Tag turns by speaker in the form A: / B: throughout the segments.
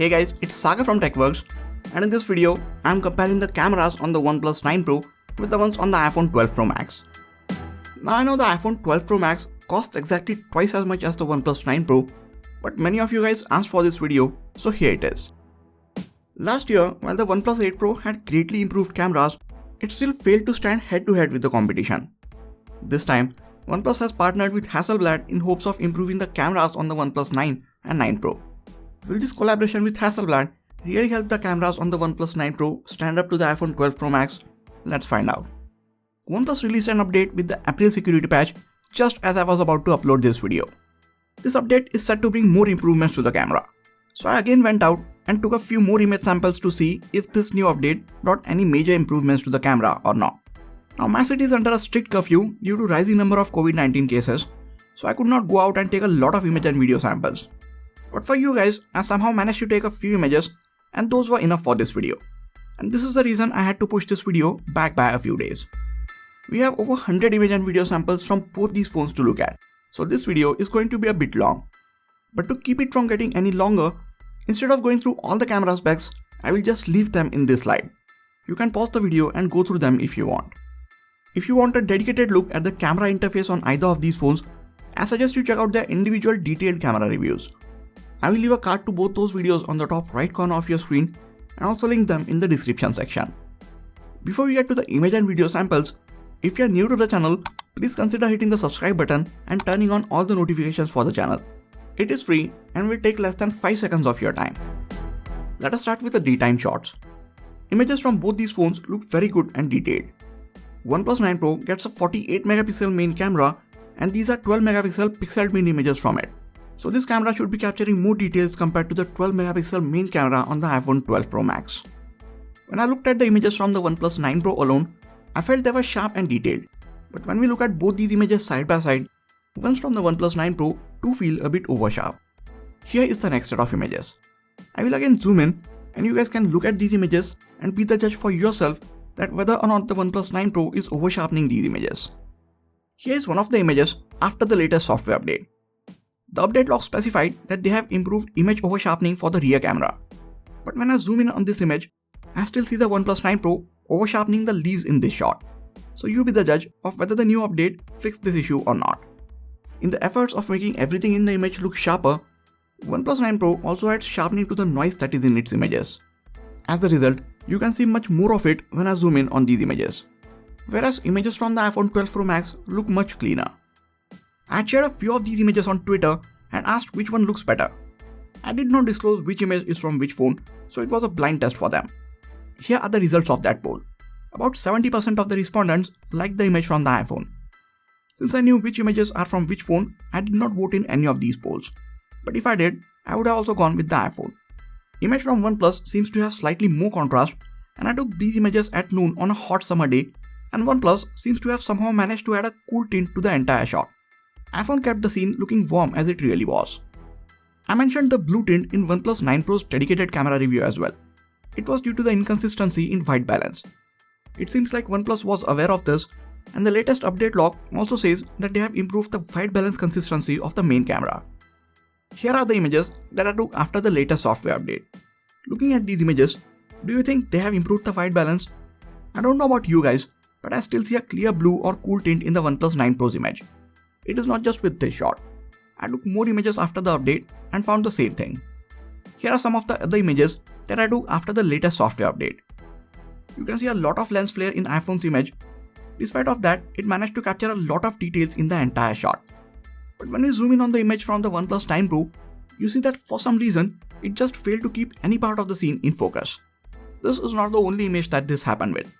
A: Hey guys, it's Saga from TecworkZ, and in this video, I'm comparing the cameras on the OnePlus 9 Pro with the ones on the iPhone 12 Pro Max. Now I know the iPhone 12 Pro Max costs exactly twice as much as the OnePlus 9 Pro, but many of you guys asked for this video, so here it is. Last year, while the OnePlus 8 Pro had greatly improved cameras, it still failed to stand head to head with the competition. This time, OnePlus has partnered with Hasselblad in hopes of improving the cameras on the OnePlus 9 and 9 Pro. Will this collaboration with Hasselblad really help the cameras on the OnePlus 9 Pro stand up to the iPhone 12 Pro Max? Let's find out. OnePlus released an update with the April security patch just as I was about to upload this video. This update is set to bring more improvements to the camera. So I again went out and took a few more image samples to see if this new update brought any major improvements to the camera or not. Now my city is under a strict curfew due to rising number of COVID-19 cases, so I could not go out and take a lot of image and video samples. But for you guys, I somehow managed to take a few images and those were enough for this video. And this is the reason I had to push this video back by a few days. We have over 100 image and video samples from both these phones to look at, so this video is going to be a bit long. But to keep it from getting any longer, instead of going through all the camera specs, I will just leave them in this slide. You can pause the video and go through them if you want. If you want a dedicated look at the camera interface on either of these phones, I suggest you check out their individual detailed camera reviews. I will leave a card to both those videos on the top right corner of your screen and also link them in the description section. Before we get to the image and video samples, if you are new to the channel, please consider hitting the subscribe button and turning on all the notifications for the channel. It is free and will take less than 5 seconds of your time. Let us start with the daytime shots. Images from both these phones look very good and detailed. OnePlus 9 Pro gets a 48 megapixel main camera and these are 12 megapixel pixeled main images from it. So this camera should be capturing more details compared to the 12 megapixel main camera on the iPhone 12 Pro Max. When I looked at the images from the OnePlus 9 Pro alone, I felt they were sharp and detailed. But when we look at both these images side by side, ones from the OnePlus 9 Pro do feel a bit over sharp. Here is the next set of images. I will again zoom in and you guys can look at these images and be the judge for yourself that whether or not the OnePlus 9 Pro is over sharpening these images. Here is one of the images after the latest software update. The update log specified that they have improved image over sharpening for the rear camera. But when I zoom in on this image, I still see the OnePlus 9 Pro over sharpening the leaves in this shot. So you be the judge of whether the new update fixed this issue or not. In the efforts of making everything in the image look sharper, OnePlus 9 Pro also adds sharpening to the noise that is in its images. As a result, you can see much more of it when I zoom in on these images. Whereas images from the iPhone 12 Pro Max look much cleaner. I had shared a few of these images on Twitter and asked which one looks better. I did not disclose which image is from which phone, so it was a blind test for them. Here are the results of that poll. About 70% of the respondents liked the image from the iPhone. Since I knew which images are from which phone, I did not vote in any of these polls. But if I did, I would have also gone with the iPhone. Image from OnePlus seems to have slightly more contrast, and I took these images at noon on a hot summer day, and OnePlus seems to have somehow managed to add a cool tint to the entire shot. iPhone kept the scene looking warm as it really was. I mentioned the blue tint in OnePlus 9 Pro's dedicated camera review as well. It was due to the inconsistency in white balance. It seems like OnePlus was aware of this, and the latest update log also says that they have improved the white balance consistency of the main camera. Here are the images that I took after the latest software update. Looking at these images, do you think they have improved the white balance? I don't know about you guys, but I still see a clear blue or cool tint in the OnePlus 9 Pro's image. It is not just with this shot. I took more images after the update and found the same thing. Here are some of the other images that I took after the latest software update. You can see a lot of lens flare in iPhone's image. Despite of that, it managed to capture a lot of details in the entire shot. But when we zoom in on the image from the OnePlus 9 Pro, you see that for some reason, it just failed to keep any part of the scene in focus. This is not the only image that this happened with.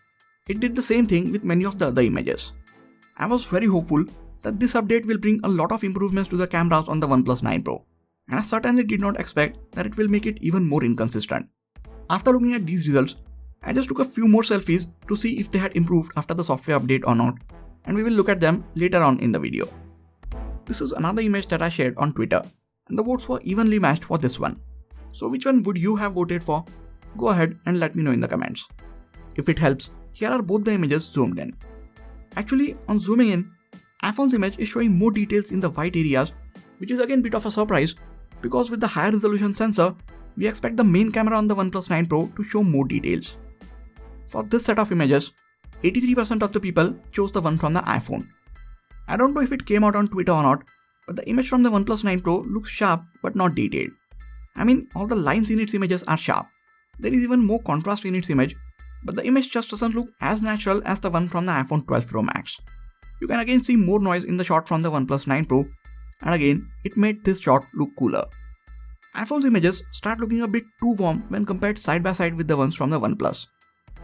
A: It did the same thing with many of the other images. I was very hopeful that this update will bring a lot of improvements to the cameras on the OnePlus 9 Pro, and I certainly did not expect that it will make it even more inconsistent. After looking at these results, I just took a few more selfies to see if they had improved after the software update or not, and we will look at them later on in the video. This is another image that I shared on Twitter, and the votes were evenly matched for this one. So which one would you have voted for? Go ahead and let me know in the comments. If it helps, here are both the images zoomed in. Actually, on zooming in, iPhone's image is showing more details in the white areas, which is again a bit of a surprise because with the higher resolution sensor, we expect the main camera on the OnePlus 9 Pro to show more details. For this set of images, 83% of the people chose the one from the iPhone. I don't know if it came out on Twitter or not, but the image from the OnePlus 9 Pro looks sharp but not detailed. I mean, all the lines in its images are sharp. There is even more contrast in its image, but the image just doesn't look as natural as the one from the iPhone 12 Pro Max. You can again see more noise in the shot from the OnePlus 9 Pro, and again, it made this shot look cooler. iPhone's images start looking a bit too warm when compared side by side with the ones from the OnePlus.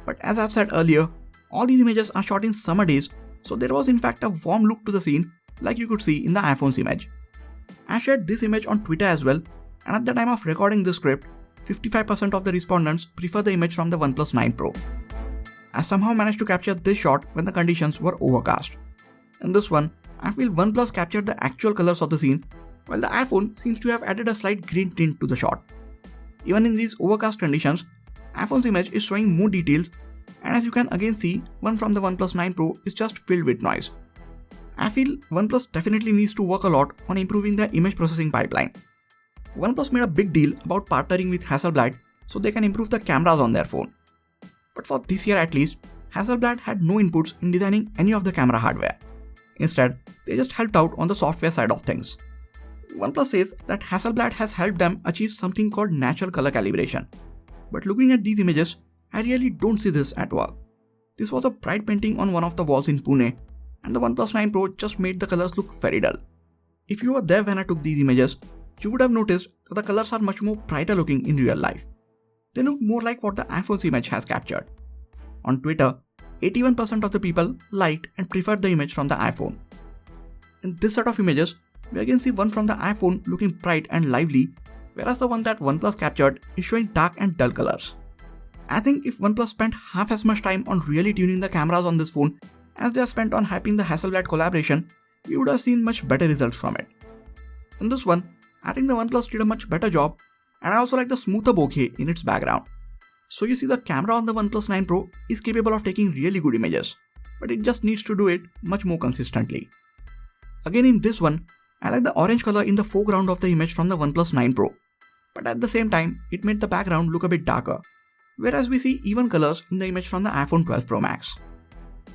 A: But as I've said earlier, all these images are shot in summer days, so there was in fact a warm look to the scene like you could see in the iPhone's image. I shared this image on Twitter as well, and at the time of recording this script, 55% of the respondents prefer the image from the OnePlus 9 Pro. I somehow managed to capture this shot when the conditions were overcast. In this one, I feel OnePlus captured the actual colors of the scene, while the iPhone seems to have added a slight green tint to the shot. Even in these overcast conditions, iPhone's image is showing more details, and as you can again see, one from the OnePlus 9 Pro is just filled with noise. I feel OnePlus definitely needs to work a lot on improving their image processing pipeline. OnePlus made a big deal about partnering with Hasselblad so they can improve the cameras on their phone. But for this year at least, Hasselblad had no inputs in designing any of the camera hardware. Instead, they just helped out on the software side of things. OnePlus says that Hasselblad has helped them achieve something called natural color calibration. But looking at these images, I really don't see this at work. This was a bright painting on one of the walls in Pune, and the OnePlus 9 Pro just made the colors look very dull. If you were there when I took these images, you would have noticed that the colors are much more brighter looking in real life. They look more like what the iPhone's image has captured. On Twitter, 81% of the people liked and preferred the image from the iPhone. In this set of images, we again see one from the iPhone looking bright and lively, whereas the one that OnePlus captured is showing dark and dull colors. I think if OnePlus spent half as much time on really tuning the cameras on this phone as they have spent on hyping the Hasselblad collaboration, we would have seen much better results from it. In this one, I think the OnePlus did a much better job, and I also like the smoother bokeh in its background. So you see the camera on the OnePlus 9 Pro is capable of taking really good images, but it just needs to do it much more consistently. Again in this one, I like the orange color in the foreground of the image from the OnePlus 9 Pro, but at the same time, it made the background look a bit darker, whereas we see even colors in the image from the iPhone 12 Pro Max.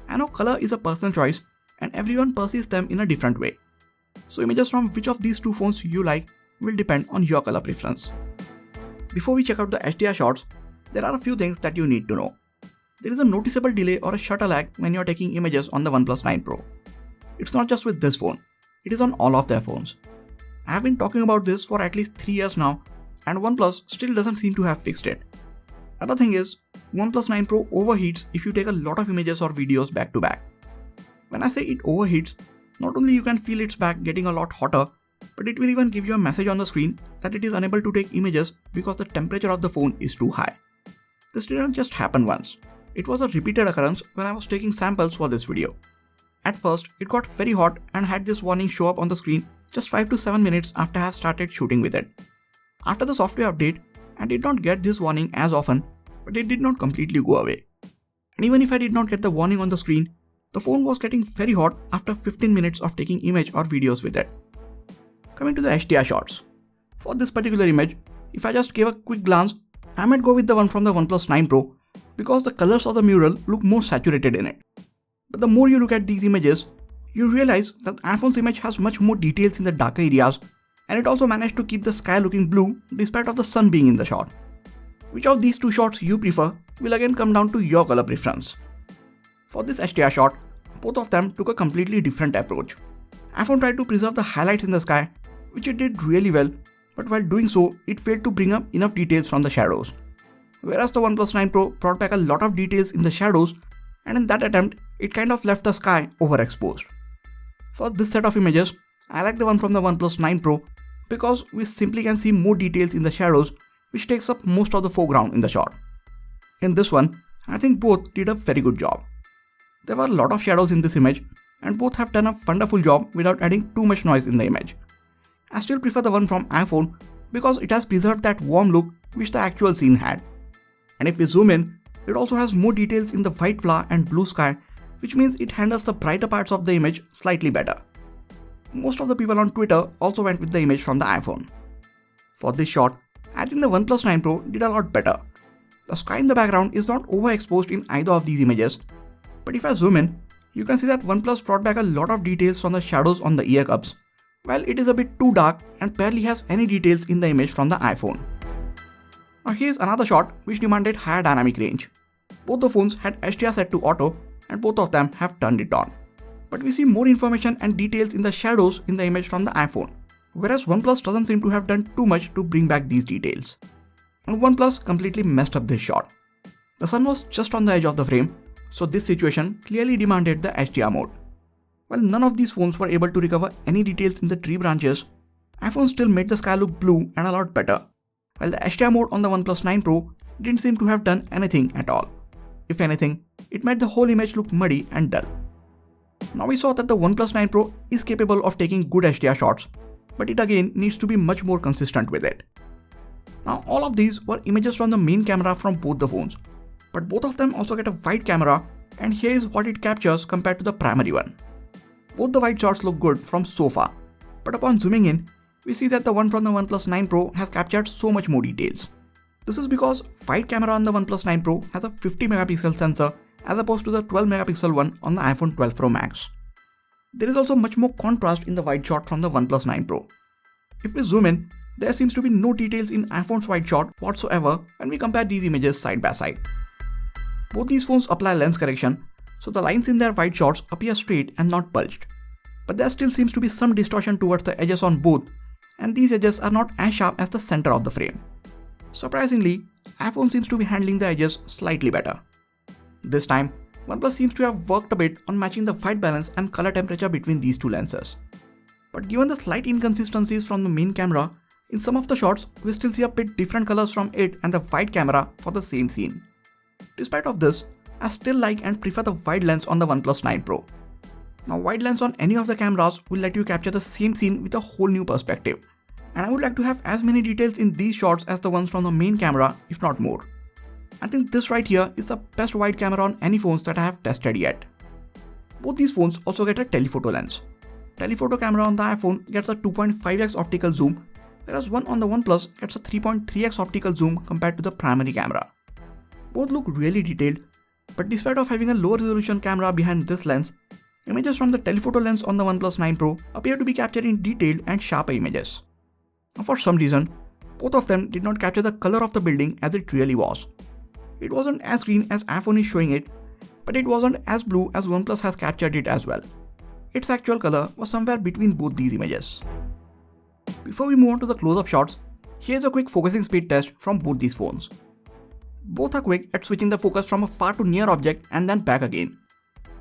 A: I know color is a personal choice, and everyone perceives them in a different way. So images from which of these two phones you like will depend on your color preference. Before we check out the HDR shots, there are a few things that you need to know. There is a noticeable delay or a shutter lag when you are taking images on the OnePlus 9 Pro. It's not just with this phone, it is on all of their phones. I have been talking about this for at least 3 years now, and OnePlus still doesn't seem to have fixed it. Other thing is, OnePlus 9 Pro overheats if you take a lot of images or videos back to back. When I say it overheats, not only you can feel its back getting a lot hotter, but it will even give you a message on the screen that it is unable to take images because the temperature of the phone is too high. This didn't just happen once. It was a repeated occurrence when I was taking samples for this video. At first, it got very hot and had this warning show up on the screen just 5 to 7 minutes after I have started shooting with it. After the software update, I did not get this warning as often, but it did not completely go away. And even if I did not get the warning on the screen, the phone was getting very hot after 15 minutes of taking image or videos with it. Coming to the HDR shots. For this particular image, if I just gave a quick glance, I might go with the one from the OnePlus 9 Pro because the colors of the mural look more saturated in it. But the more you look at these images, you realize that iPhone's image has much more details in the darker areas, and it also managed to keep the sky looking blue despite of the sun being in the shot. Which of these two shots you prefer will again come down to your color preference. For this HDR shot, both of them took a completely different approach. iPhone tried to preserve the highlights in the sky, which it did really well, but while doing so, it failed to bring up enough details from the shadows. Whereas the OnePlus 9 Pro brought back a lot of details in the shadows, and in that attempt, it kind of left the sky overexposed. For this set of images, I like the one from the OnePlus 9 Pro because we simply can see more details in the shadows, which takes up most of the foreground in the shot. In this one, I think both did a very good job. There were a lot of shadows in this image, and both have done a wonderful job without adding too much noise in the image. I still prefer the one from iPhone because it has preserved that warm look which the actual scene had. And if we zoom in, it also has more details in the white flower and blue sky, which means it handles the brighter parts of the image slightly better. Most of the people on Twitter also went with the image from the iPhone. For this shot, I think the OnePlus 9 Pro did a lot better. The sky in the background is not overexposed in either of these images, but if I zoom in, you can see that OnePlus brought back a lot of details from the shadows on the ear cups, while it is a bit too dark and barely has any details in the image from the iPhone. Now here's another shot which demanded higher dynamic range. Both the phones had HDR set to auto and both of them have turned it on. But we see more information and details in the shadows in the image from the iPhone, whereas OnePlus doesn't seem to have done too much to bring back these details. And OnePlus completely messed up this shot. The sun was just on the edge of the frame, so this situation clearly demanded the HDR mode. While none of these phones were able to recover any details in the tree branches, iPhone still made the sky look blue and a lot better, while the HDR mode on the OnePlus 9 Pro didn't seem to have done anything at all. If anything, it made the whole image look muddy and dull. Now we saw that the OnePlus 9 Pro is capable of taking good HDR shots, but it again needs to be much more consistent with it. Now all of these were images from the main camera from both the phones, but both of them also get a wide camera, and here is what it captures compared to the primary one. Both the wide shots look good from so far, but upon zooming in, we see that the one from the OnePlus 9 Pro has captured so much more details. This is because wide camera on the OnePlus 9 Pro has a 50 megapixel sensor as opposed to the 12 megapixel one on the iPhone 12 Pro Max. There is also much more contrast in the wide shot from the OnePlus 9 Pro. If we zoom in, there seems to be no details in iPhone's wide shot whatsoever when we compare these images side by side. Both these phones apply lens correction, so the lines in their wide shots appear straight and not bulged. But there still seems to be some distortion towards the edges on both, and these edges are not as sharp as the center of the frame. Surprisingly, iPhone seems to be handling the edges slightly better. This time, OnePlus seems to have worked a bit on matching the white balance and color temperature between these two lenses. But given the slight inconsistencies from the main camera, in some of the shots, we still see a bit different colors from it and the wide camera for the same scene. Despite of this, I still like and prefer the wide lens on the OnePlus 9 Pro. Now wide lens on any of the cameras will let you capture the same scene with a whole new perspective, and I would like to have as many details in these shots as the ones from the main camera, if not more. I think this right here is the best wide camera on any phones that I have tested yet. Both these phones also get a telephoto lens. Telephoto camera on the iPhone gets a 2.5x optical zoom, whereas one on the OnePlus gets a 3.3x optical zoom compared to the primary camera. Both look really detailed, but despite of having a low resolution camera behind this lens, images from the telephoto lens on the OnePlus 9 Pro appear to be capturing detailed and sharper images. Now for some reason, both of them did not capture the color of the building as it really was. It wasn't as green as iPhone is showing it, but it wasn't as blue as OnePlus has captured it as well. Its actual color was somewhere between both these images. Before we move on to the close-up shots, here's a quick focusing speed test from both these phones. Both are quick at switching the focus from a far to near object and then back again.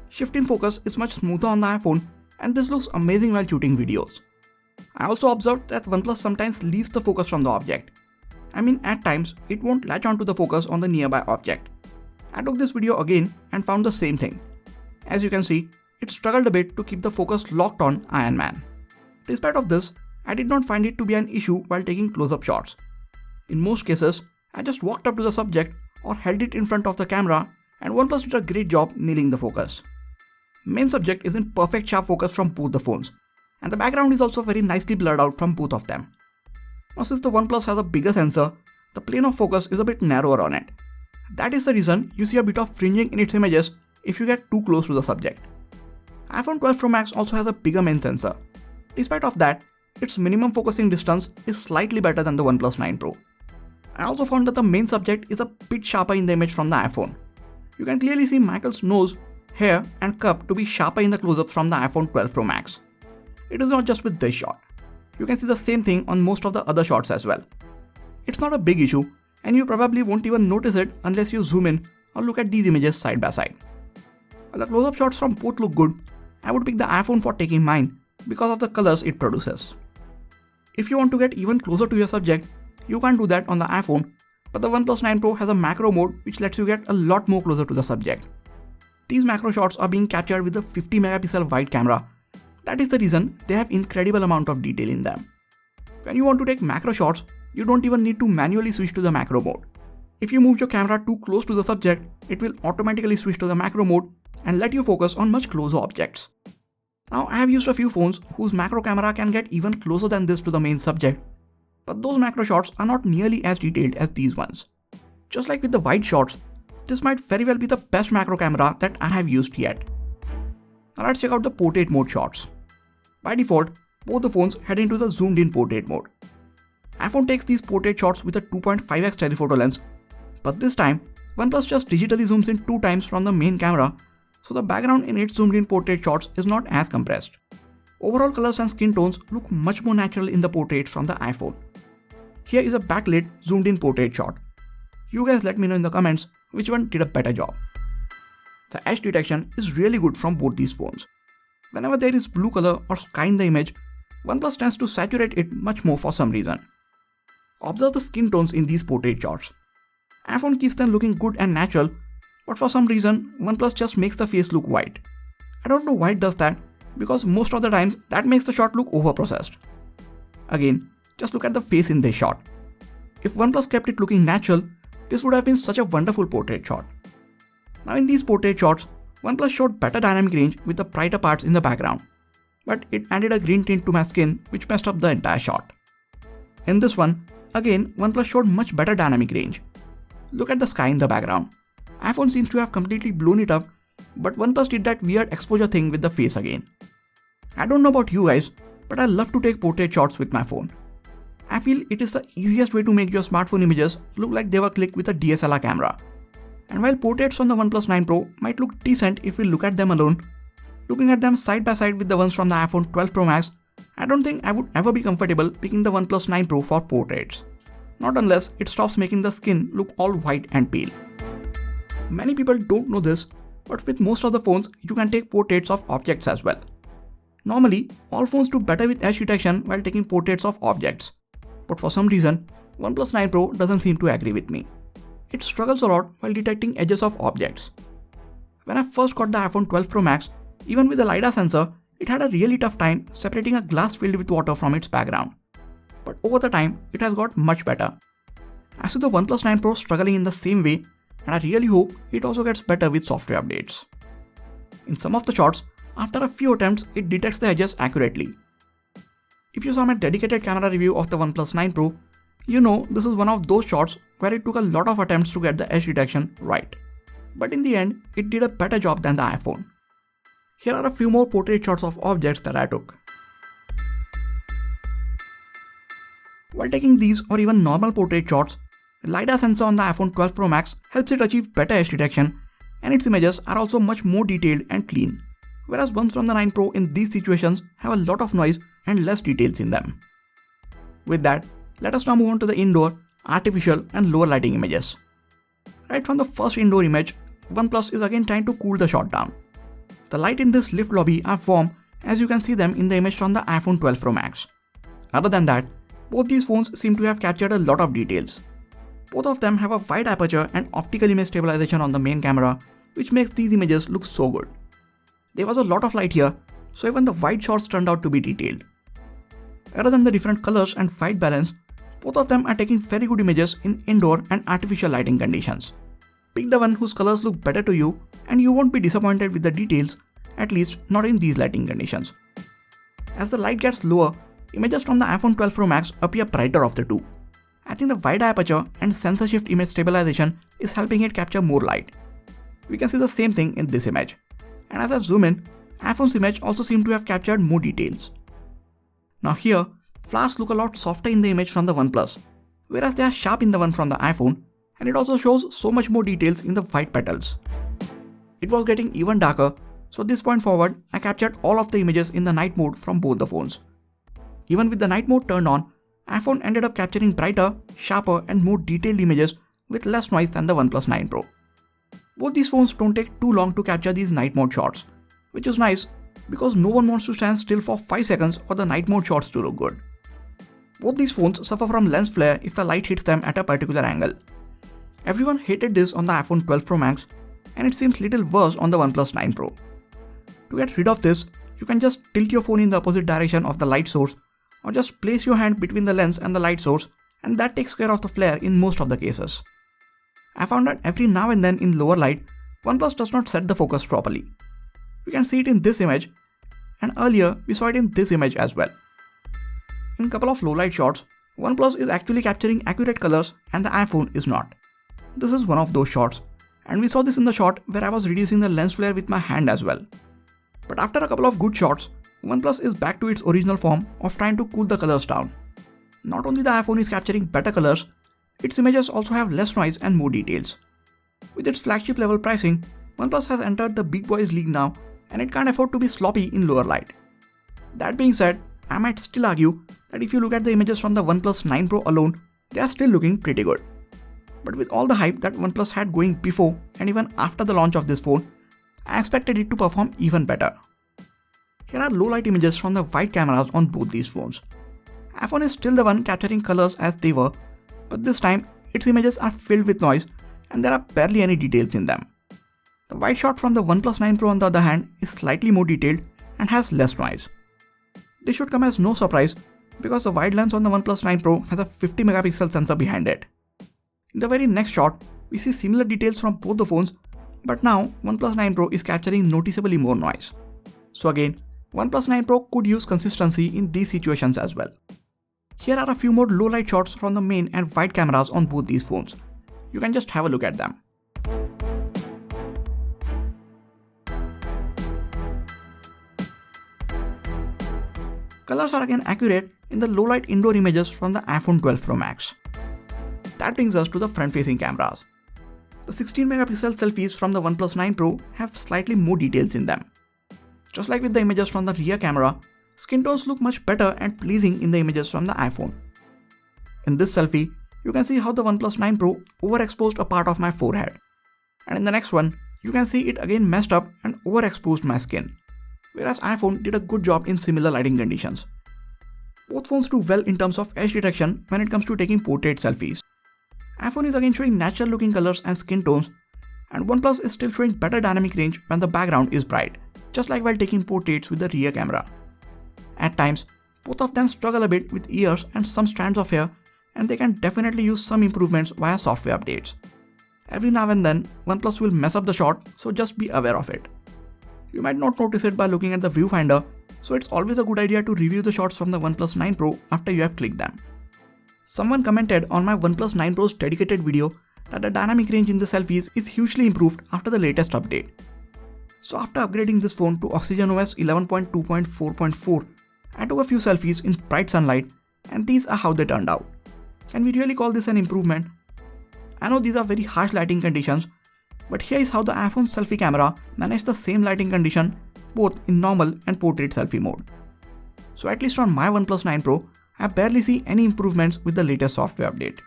A: Shift in focus is much smoother on the iPhone, and this looks amazing while shooting videos. I also observed that OnePlus sometimes leaves the focus from the object. I mean, at times, it won't latch onto the focus on the nearby object. I took this video again and found the same thing. As you can see, it struggled a bit to keep the focus locked on Iron Man. Despite of this, I did not find it to be an issue while taking close-up shots. In most cases, I just walked up to the subject or held it in front of the camera, and OnePlus did a great job nailing the focus. Main subject is in perfect sharp focus from both the phones, and the background is also very nicely blurred out from both of them. Now since the OnePlus has a bigger sensor, the plane of focus is a bit narrower on it. That is the reason you see a bit of fringing in its images if you get too close to the subject. iPhone 12 Pro Max also has a bigger main sensor. Despite of that, its minimum focusing distance is slightly better than the OnePlus 9 Pro. I also found that the main subject is a bit sharper in the image from the iPhone. You can clearly see Michael's nose, hair and cup to be sharper in the close-ups from the iPhone 12 Pro Max. It is not just with this shot. You can see the same thing on most of the other shots as well. It's not a big issue, and you probably won't even notice it unless you zoom in or look at these images side by side. While the close-up shots from both look good, I would pick the iPhone for taking mine because of the colors it produces. If you want to get even closer to your subject, you can't do that on the iPhone, but the OnePlus 9 Pro has a macro mode which lets you get a lot more closer to the subject. These macro shots are being captured with a 50 megapixel wide camera. That is the reason they have incredible amount of detail in them. When you want to take macro shots, you don't even need to manually switch to the macro mode. If you move your camera too close to the subject, it will automatically switch to the macro mode and let you focus on much closer objects. Now I have used a few phones whose macro camera can get even closer than this to the main subject, but those macro shots are not nearly as detailed as these ones. Just like with the wide shots, this might very well be the best macro camera that I have used yet. Now let's check out the portrait mode shots. By default, both the phones head into the zoomed in portrait mode. iPhone takes these portrait shots with a 2.5x telephoto lens, but this time, OnePlus just digitally zooms in 2 times from the main camera, so the background in its zoomed in portrait shots is not as compressed. Overall colors and skin tones look much more natural in the portraits from the iPhone. Here is a backlit zoomed in portrait shot. You guys let me know in the comments which one did a better job. The edge detection is really good from both these phones. Whenever there is blue color or sky in the image, OnePlus tends to saturate it much more for some reason. Observe the skin tones in these portrait shots. iPhone keeps them looking good and natural, but for some reason, OnePlus just makes the face look white. I don't know why it does that, because most of the times that makes the shot look overprocessed. Again, just look at the face in this shot. If OnePlus kept it looking natural, this would have been such a wonderful portrait shot. Now in these portrait shots, OnePlus showed better dynamic range with the brighter parts in the background, but it added a green tint to my skin which messed up the entire shot. In this one, again OnePlus showed much better dynamic range. Look at the sky in the background. iPhone seems to have completely blown it up, but OnePlus did that weird exposure thing with the face again. I don't know about you guys, but I love to take portrait shots with my phone. I feel it is the easiest way to make your smartphone images look like they were clicked with a DSLR camera. And while portraits on the OnePlus 9 Pro might look decent if we look at them alone, looking at them side by side with the ones from the iPhone 12 Pro Max, I don't think I would ever be comfortable picking the OnePlus 9 Pro for portraits. Not unless it stops making the skin look all white and pale. Many people don't know this, but with most of the phones, you can take portraits of objects as well. Normally, all phones do better with edge detection while taking portraits of objects. But for some reason, OnePlus 9 Pro doesn't seem to agree with me. It struggles a lot while detecting edges of objects. When I first got the iPhone 12 Pro Max, even with the LiDAR sensor, it had a really tough time separating a glass filled with water from its background. But over the time, it has got much better. I see the OnePlus 9 Pro struggling in the same way, and I really hope it also gets better with software updates. In some of the shots, after a few attempts, it detects the edges accurately. If you saw my dedicated camera review of the OnePlus 9 Pro, you know this is one of those shots where it took a lot of attempts to get the edge detection right. But in the end, it did a better job than the iPhone. Here are a few more portrait shots of objects that I took. While taking these or even normal portrait shots, the LiDAR sensor on the iPhone 12 Pro Max helps it achieve better edge detection, and its images are also much more detailed and clean, whereas ones from the 9 Pro in these situations have a lot of noise and less details in them. With that, let us now move on to the indoor, artificial and lower lighting images. Right from the first indoor image, OnePlus is again trying to cool the shot down. The light in this lift lobby are warm, as you can see them in the image from the iPhone 12 Pro Max. Other than that, both these phones seem to have captured a lot of details. Both of them have a wide aperture and optical image stabilization on the main camera, which makes these images look so good. There was a lot of light here, so even the wide shots turned out to be detailed. Other than the different colors and white balance, both of them are taking very good images in indoor and artificial lighting conditions. Pick the one whose colors look better to you and you won't be disappointed with the details, at least not in these lighting conditions. As the light gets lower, images from the iPhone 12 Pro Max appear brighter of the two. I think the wide aperture and sensor shift image stabilization is helping it capture more light. We can see the same thing in this image. And as I zoom in, iPhone's image also seems to have captured more details. Now here, flowers look a lot softer in the image from the OnePlus, whereas they are sharp in the one from the iPhone, and it also shows so much more details in the white petals. It was getting even darker, so at this point forward, I captured all of the images in the night mode from both the phones. Even with the night mode turned on, iPhone ended up capturing brighter, sharper and more detailed images with less noise than the OnePlus 9 Pro. Both these phones don't take too long to capture these night mode shots, which is nice because no one wants to stand still for 5 seconds for the night mode shots to look good. Both these phones suffer from lens flare if the light hits them at a particular angle. Everyone hated this on the iPhone 12 Pro Max, and it seems little worse on the OnePlus 9 Pro. To get rid of this, you can just tilt your phone in the opposite direction of the light source, or just place your hand between the lens and the light source, and that takes care of the flare in most of the cases. I found that every now and then in lower light, OnePlus does not set the focus properly. We can see it in this image, and earlier we saw it in this image as well. In a couple of low light shots, OnePlus is actually capturing accurate colors and the iPhone is not. This is one of those shots, and we saw this in the shot where I was reducing the lens flare with my hand as well. But after a couple of good shots, OnePlus is back to its original form of trying to cool the colors down. Not only the iPhone is capturing better colors, its images also have less noise and more details. With its flagship level pricing, OnePlus has entered the big boys league now, and it can't afford to be sloppy in lower light. That being said, I might still argue that if you look at the images from the OnePlus 9 Pro alone, they are still looking pretty good. But with all the hype that OnePlus had going before and even after the launch of this phone, I expected it to perform even better. Here are low light images from the wide cameras on both these phones. iPhone is still the one capturing colors as they were, but this time its images are filled with noise and there are barely any details in them. The wide shot from the OnePlus 9 Pro on the other hand is slightly more detailed and has less noise. This should come as no surprise because the wide lens on the OnePlus 9 Pro has a 50 megapixel sensor behind it. In the very next shot, we see similar details from both the phones, but now OnePlus 9 Pro is capturing noticeably more noise. So again, OnePlus 9 Pro could use consistency in these situations as well. Here are a few more low light shots from the main and wide cameras on both these phones. You can just have a look at them. Colors are again accurate in the low light indoor images from the iPhone 12 Pro Max. That brings us to the front facing cameras. The 16 megapixel selfies from the OnePlus 9 Pro have slightly more details in them. Just like with the images from the rear camera, skin tones look much better and pleasing in the images from the iPhone. In this selfie, you can see how the OnePlus 9 Pro overexposed a part of my forehead. And in the next one, you can see it again messed up and overexposed my skin. Whereas iPhone did a good job in similar lighting conditions. Both phones do well in terms of edge detection when it comes to taking portrait selfies. iPhone is again showing natural looking colors and skin tones, and OnePlus is still showing better dynamic range when the background is bright, just like while taking portraits with the rear camera. At times, both of them struggle a bit with ears and some strands of hair, and they can definitely use some improvements via software updates. Every now and then, OnePlus will mess up the shot, so just be aware of it. You might not notice it by looking at the viewfinder, so it's always a good idea to review the shots from the OnePlus 9 Pro after you have clicked them. Someone commented on my OnePlus 9 Pro's dedicated video that the dynamic range in the selfies is hugely improved after the latest update. So after upgrading this phone to OxygenOS 11.2.4.4, I took a few selfies in bright sunlight, and these are how they turned out. Can we really call this an improvement? I know these are very harsh lighting conditions, but here is how the iPhone selfie camera managed the same lighting condition both in normal and portrait selfie mode. So at least on my OnePlus 9 Pro, I barely see any improvements with the latest software update.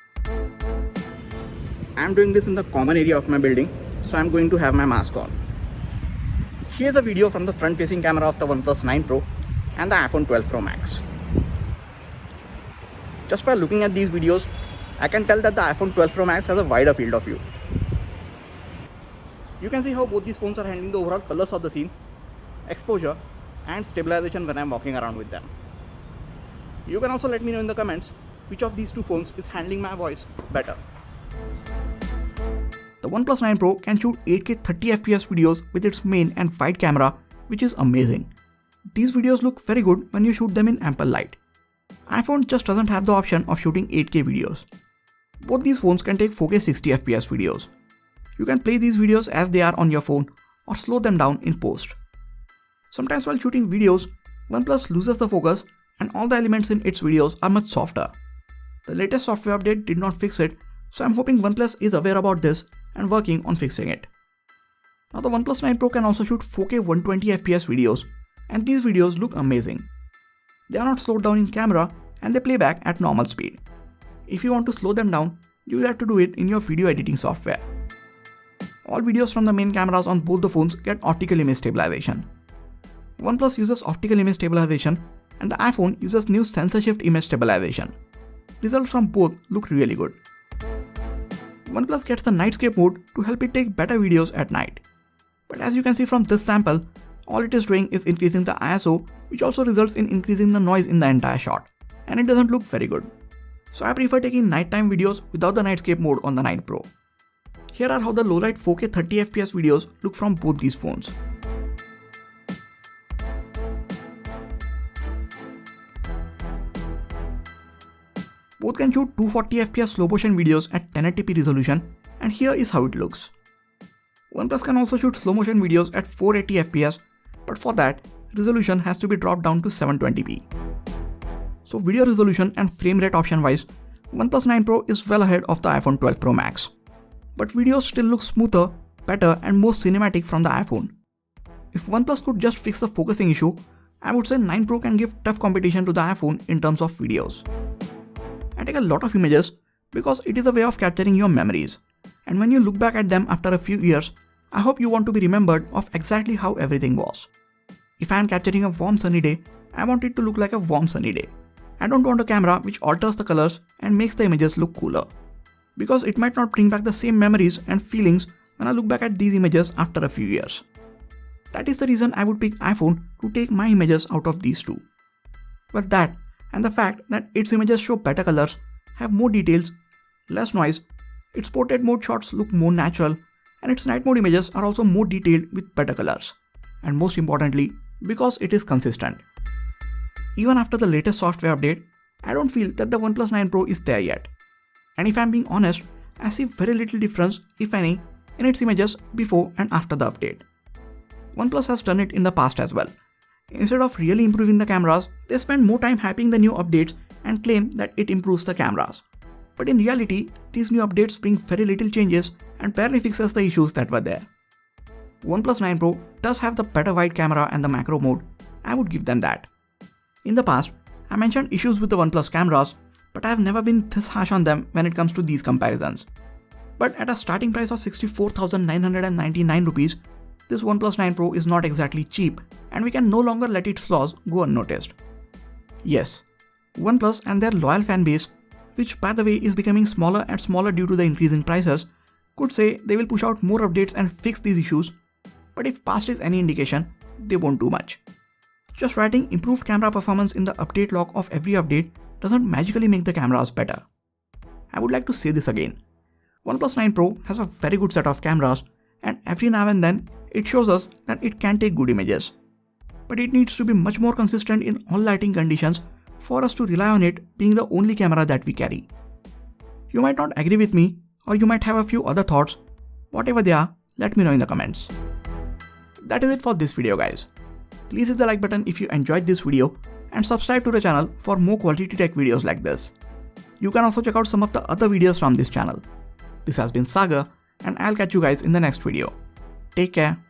A: I am doing this in the common area of my building, so I am going to have my mask on. Here's a video from the front facing camera of the OnePlus 9 Pro and the iPhone 12 Pro Max. Just by looking at these videos, I can tell that the iPhone 12 Pro Max has a wider field of view. You can see how both these phones are handling the overall colors of the scene, exposure and stabilization when I am walking around with them. You can also let me know in the comments which of these two phones is handling my voice better. The OnePlus 9 Pro can shoot 8K 30fps videos with its main and wide camera, which is amazing. These videos look very good when you shoot them in ample light. iPhone just doesn't have the option of shooting 8K videos. Both these phones can take 4K 60fps videos. You can play these videos as they are on your phone or slow them down in post. Sometimes while shooting videos, OnePlus loses the focus and all the elements in its videos are much softer. The latest software update did not fix it, so I'm hoping OnePlus is aware about this and working on fixing it. Now the OnePlus 9 Pro can also shoot 4K 120fps videos, and these videos look amazing. They are not slowed down in camera and they play back at normal speed. If you want to slow them down, you will have to do it in your video editing software. All videos from the main cameras on both the phones get optical image stabilization. OnePlus uses optical image stabilization and the iPhone uses new sensor shift image stabilization. Results from both look really good. OnePlus gets the nightscape mode to help it take better videos at night. But as you can see from this sample, all it is doing is increasing the ISO, which also results in increasing the noise in the entire shot, and it doesn't look very good. So I prefer taking nighttime videos without the nightscape mode on the 9 Pro. Here are how the low-light 4K 30fps videos look from both these phones. Both can shoot 240fps slow motion videos at 1080p resolution, and here is how it looks. OnePlus can also shoot slow motion videos at 480fps, but for that, resolution has to be dropped down to 720p. So video resolution and frame rate option wise, OnePlus 9 Pro is well ahead of the iPhone 12 Pro Max. But videos still look smoother, better and more cinematic from the iPhone. If OnePlus could just fix the focusing issue, I would say 9 Pro can give tough competition to the iPhone in terms of videos. I take a lot of images because it is a way of capturing your memories, and when you look back at them after a few years, I hope you want to be remembered of exactly how everything was. If I am capturing a warm sunny day, I want it to look like a warm sunny day. I don't want a camera which alters the colors and makes the images look cooler, because it might not bring back the same memories and feelings when I look back at these images after a few years. That is the reason I would pick iPhone to take my images out of these two. Well, that and the fact that its images show better colors, have more details, less noise, its portrait mode shots look more natural, and its night mode images are also more detailed with better colors. And most importantly, because it is consistent. Even after the latest software update, I don't feel that the OnePlus 9 Pro is there yet. And if I'm being honest, I see very little difference, if any, in its images before and after the update. OnePlus has done it in the past as well. Instead of really improving the cameras, they spend more time hyping the new updates and claim that it improves the cameras. But in reality, these new updates bring very little changes and barely fixes the issues that were there. OnePlus 9 Pro does have the better wide camera and the macro mode, I would give them that. In the past, I mentioned issues with the OnePlus cameras, but I have never been this harsh on them when it comes to these comparisons. But at a starting price of 64,999 rupees, this OnePlus 9 Pro is not exactly cheap, and we can no longer let its flaws go unnoticed. Yes, OnePlus and their loyal fan base, which by the way is becoming smaller and smaller due to the increasing prices, could say they will push out more updates and fix these issues, but if past is any indication, they won't do much. Just writing improved camera performance in the update log of every update doesn't magically make the cameras better. I would like to say this again. OnePlus 9 Pro has a very good set of cameras, and every now and then it shows us that it can take good images. But it needs to be much more consistent in all lighting conditions for us to rely on it being the only camera that we carry. You might not agree with me, or you might have a few other thoughts. Whatever they are, let me know in the comments. That is it for this video, guys. Please hit the like button if you enjoyed this video and subscribe to the channel for more quality tech videos like this. You can also check out some of the other videos from this channel. This has been Sagar, and I'll catch you guys in the next video. Take care.